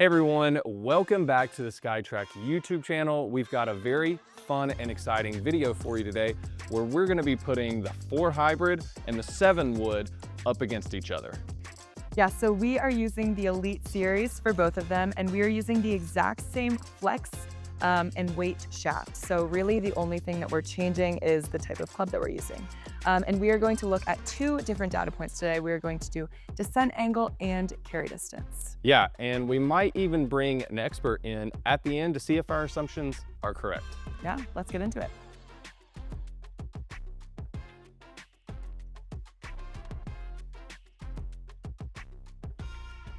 Hey everyone, welcome back to the SKYTRAK YouTube channel. We've got a very fun and exciting video for you today where we're going to be putting the 4 hybrid and the 7 wood up against each other. Yeah, so we are using the Elite series for both of them, and we are using the exact same flex and weight shaft. So really the only thing that we're changing is the type of club that we're using. And we are going to look at 2 different data points today. We are going to do descent angle and carry distance. Yeah, and we might even bring an expert in at the end to see if our assumptions are correct. Yeah, let's get into it.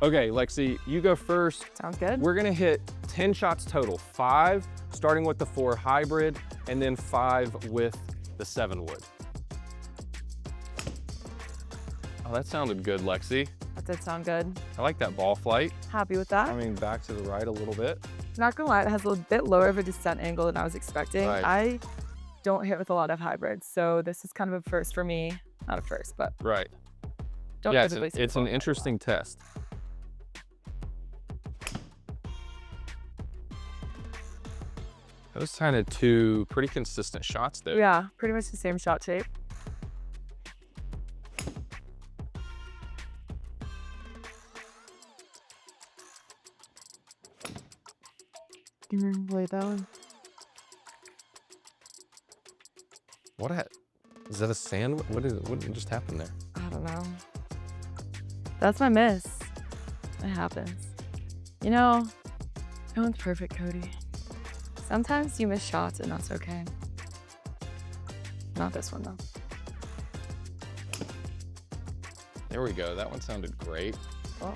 Okay, Lexi, you go first. Sounds good. We're gonna hit 10 shots total, 5 starting with the 4 hybrid and then 5 with the 7 wood. Oh, that sounded good, Lexi. That did sound good. I like that ball flight. Happy with that. I mean, back to the right a little bit. Not gonna lie, it has a little bit lower of a descent angle than I was expecting. Right. I don't hit with a lot of hybrids, so this is kind of a first for me. Not a first, but Right. don't Yeah, typically see it's an interesting test. Those kind of 2 pretty consistent shots there. Yeah, pretty much the same shot shape. Can you play that one? Is that a sand? What just happened there? I don't know. That's my miss. It happens. You know, no one's perfect, Cody. Sometimes you miss shots and that's okay. Not this one though. There we go. That one sounded great. Oh.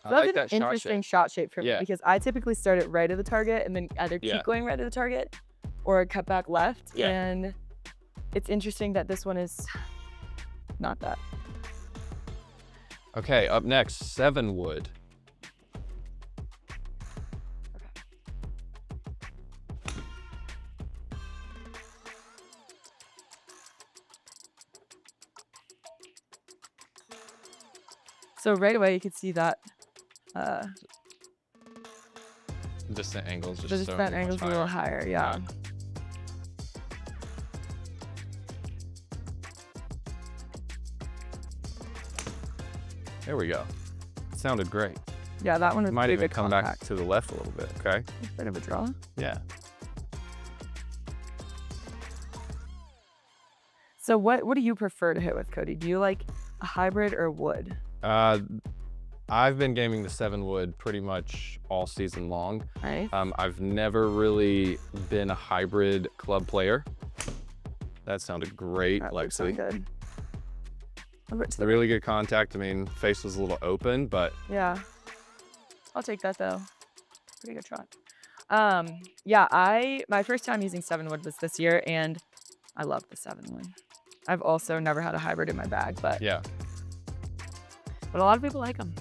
I That's like that an shot interesting shape. shot shape for me Yeah. because I typically start it right at the target and then either keep Yeah. going right at the target or cut back left. Yeah. And it's interesting that this one is not that. Okay, up next, 7 wood. So right away you could see that Descent angles just the so descent much angle's a little higher, yeah. There we go. Sounded great. Yeah, that one is Might pretty even big come back contact. to the left a little bit, okay? Bit of a draw. Yeah. So what do you prefer to hit with, Cody? Do you like a hybrid or wood? I've been gaming the 7 wood pretty much all season long. Nice. I've never really been a hybrid club player. That sounded great, That would sound Lexi. good. Over to The the really good contact. I mean, face was a little open, but Yeah. I'll take that though. Pretty good shot. Yeah, my first time using 7 wood was this year and I love the 7 wood. I've also never had a hybrid in my bag, but yeah. a lot of people like them.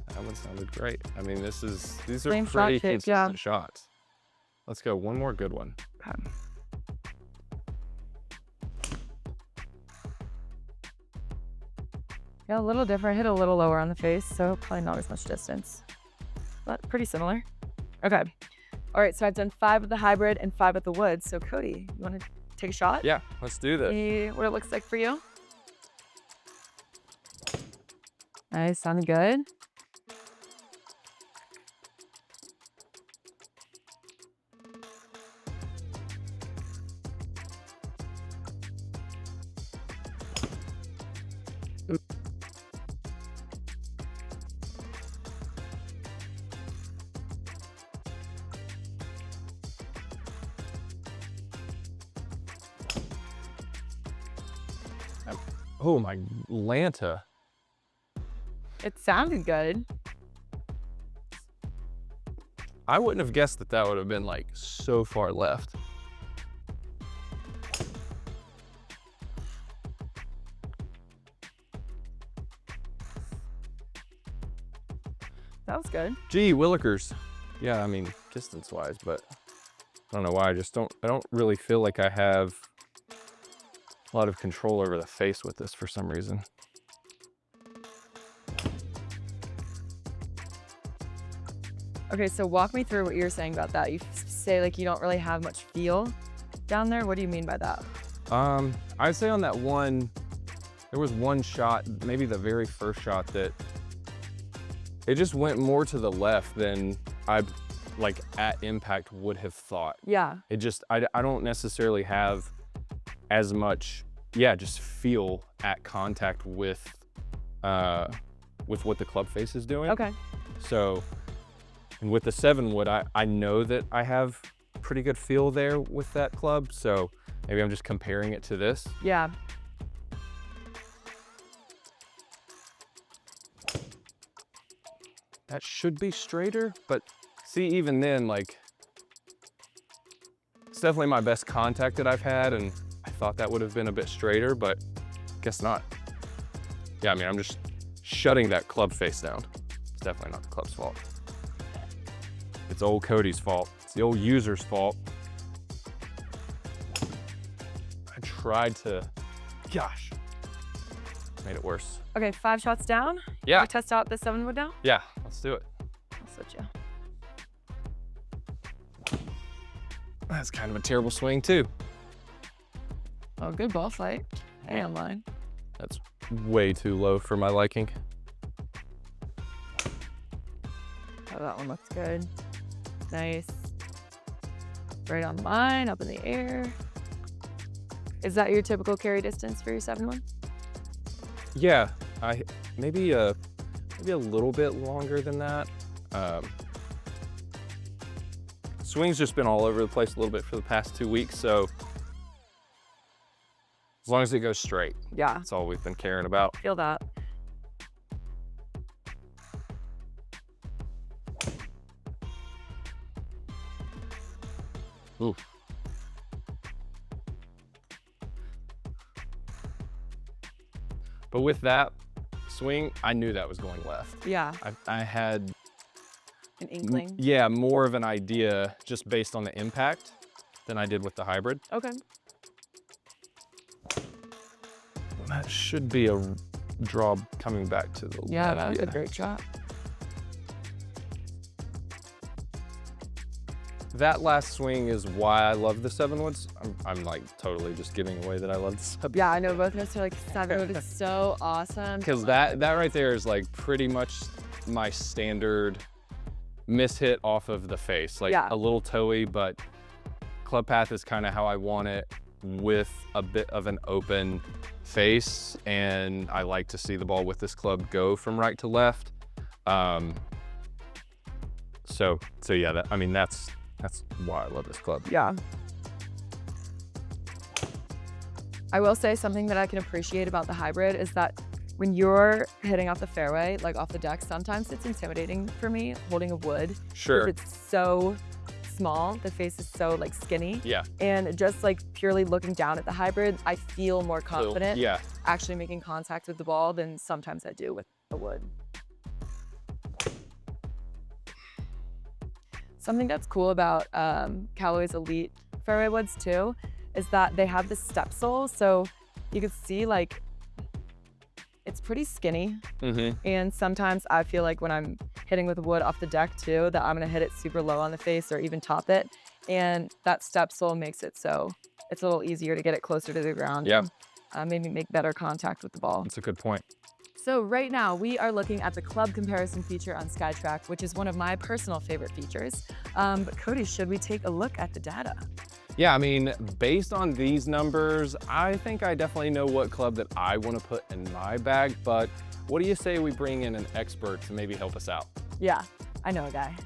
That one sounded great. I mean, these are Same shot pretty shape, consistent yeah. shots. Let's go one more good one. Okay. Yeah, a little different. Hit a little lower on the face, so probably not as much distance, but pretty similar. Okay. All right, so I've done 5 with the hybrid and 5 with the wood. So Cody, you want to take a shot? Yeah, let's do this. See what it looks like for you. Nice, sounded good. Oh my Lanta. It sounded good. I wouldn't have guessed that that would have been like so far left. That was good. Gee, Willikers. Yeah, I mean, distance-wise, but I don't know why. I don't really feel like I have a lot of control over the face with this for some reason. Okay, so walk me through what you're saying about that. You say like you don't really have much feel down there. What do you mean by that? I'd say on that one, there was one shot, maybe the very first shot, that it just went more to the left than I, like, at impact would have thought. Yeah. It just, I don't necessarily have as much, yeah, just feel at contact with what the club face is doing. Okay. So, and with the 7 wood, I know that I have pretty good feel there with that club. So maybe I'm just comparing it to this. Yeah. That should be straighter, but see, even then, like, it's definitely my best contact that I've had, and I thought that would have been a bit straighter, but guess not. Yeah, I mean, I'm just shutting that club face down. It's definitely not the club's fault. It's old Cody's fault. It's the old user's fault. I tried to, gosh, made it worse. Okay, 5 shots down. Yeah. We test out the 7 wood now. Yeah, let's do it. I'll switch you. That's kind of a terrible swing too. Oh, good ball flight. Hey, on line. That's way too low for my liking. Oh, that one looks good. Nice. Right on line, up in the air. Is that your typical carry distance for your 7 wood? Yeah, maybe a little bit longer than that. Swing's just been all over the place a little bit for the past 2 weeks, so as long as it goes straight, Yeah. that's all we've been caring about. Feel that. Ooh. But with that swing, I knew that was going left. Yeah. I had, An inkling. yeah, more of an idea just based on the impact than I did with the hybrid. Okay. That should be a draw coming back to the Yeah, left. that was a great shot. That last swing is why I love the 7 woods. I'm like totally just giving away that I love the 7. Yeah, I know both of us are like 7 wood is so awesome. Because that right there is like pretty much my standard miss hit off of the face. Like Yeah. a little toey, but club path is kind of how I want it, with a bit of an open face. And I like to see the ball with this club go from right to left. So yeah, I mean, that's why I love this club. Yeah. I will say something that I can appreciate about the hybrid is that when you're hitting off the fairway, like off the deck, sometimes it's intimidating for me holding a wood. Sure. It's so small, the face is so like skinny. Yeah. And just like purely looking down at the hybrid, I feel more confident Yeah. actually making contact with the ball than sometimes I do with the wood. Something that's cool about Callaway's Elite fairway woods too is that they have this step sole, so you can see like it's pretty skinny. Mm-hmm. And sometimes I feel like when I'm hitting with wood off the deck too, that I'm gonna hit it super low on the face or even top it. And that step sole makes it so it's a little easier to get it closer to the ground. Yeah. And, maybe make better contact with the ball. That's a good point. So right now we are looking at the club comparison feature on SKYTRAK, which is one of my personal favorite features. But Cody, should we take a look at the data? Yeah, I mean, based on these numbers, I think I definitely know what club that I want to put in my bag, but what do you say we bring in an expert to maybe help us out? Yeah, I know a guy.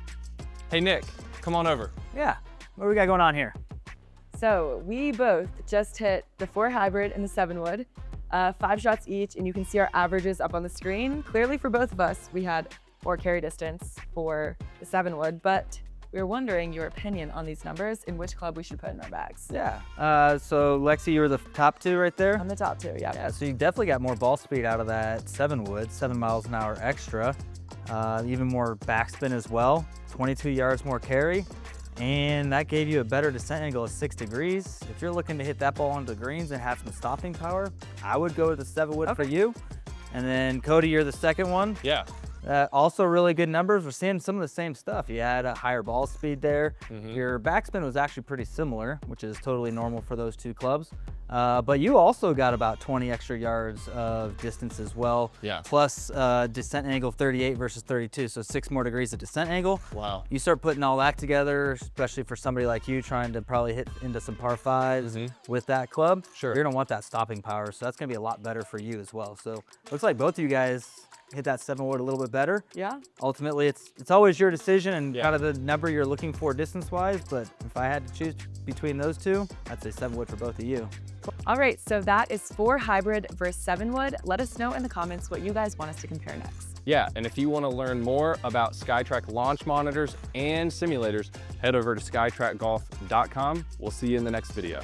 Hey, Nick, come on over. Yeah, what do we got going on here? So we both just hit the 4 hybrid and the 7 wood, 5 shots each, and you can see our averages up on the screen. Clearly for both of us, we had more carry distance for the 7 wood, but we were wondering your opinion on these numbers and which club we should put in our bags. Yeah, so Lexi, you were the top 2 right there? On the top 2, yeah. Yeah, so you definitely got more ball speed out of that 7 wood, 7 miles an hour extra. even more backspin as well, 22 yards more carry, and that gave you a better descent angle of 6 degrees. If you're looking to hit that ball onto the greens and have some stopping power, I would go with the 7 wood for you. And then Cody, you're the second one. Yeah. Also really good numbers. We're seeing some of the same stuff. You had a higher ball speed there. Your backspin was actually pretty similar, which is totally normal for those two clubs. But you also got about 20 extra yards of distance as well. Yeah. Plus descent angle 38 versus 32, so 6 more degrees of descent angle. Wow. You start putting all that together, especially for somebody like you trying to probably hit into some par 5s with that club. Sure. You're gonna want that stopping power, so that's gonna be a lot better for you as well. So looks like both of you guys hit that 7 wood a little bit better. Yeah. Ultimately, it's always your decision and kind of the number you're looking for distance-wise, but if I had to choose between those two, I'd say 7 wood for both of you. All right, so that is 4 hybrid versus 7 wood. Let us know in the comments what you guys want us to compare next. Yeah, and if you want to learn more about SKYTRAK launch monitors and simulators, head over to skytrakgolf.com. We'll see you in the next video.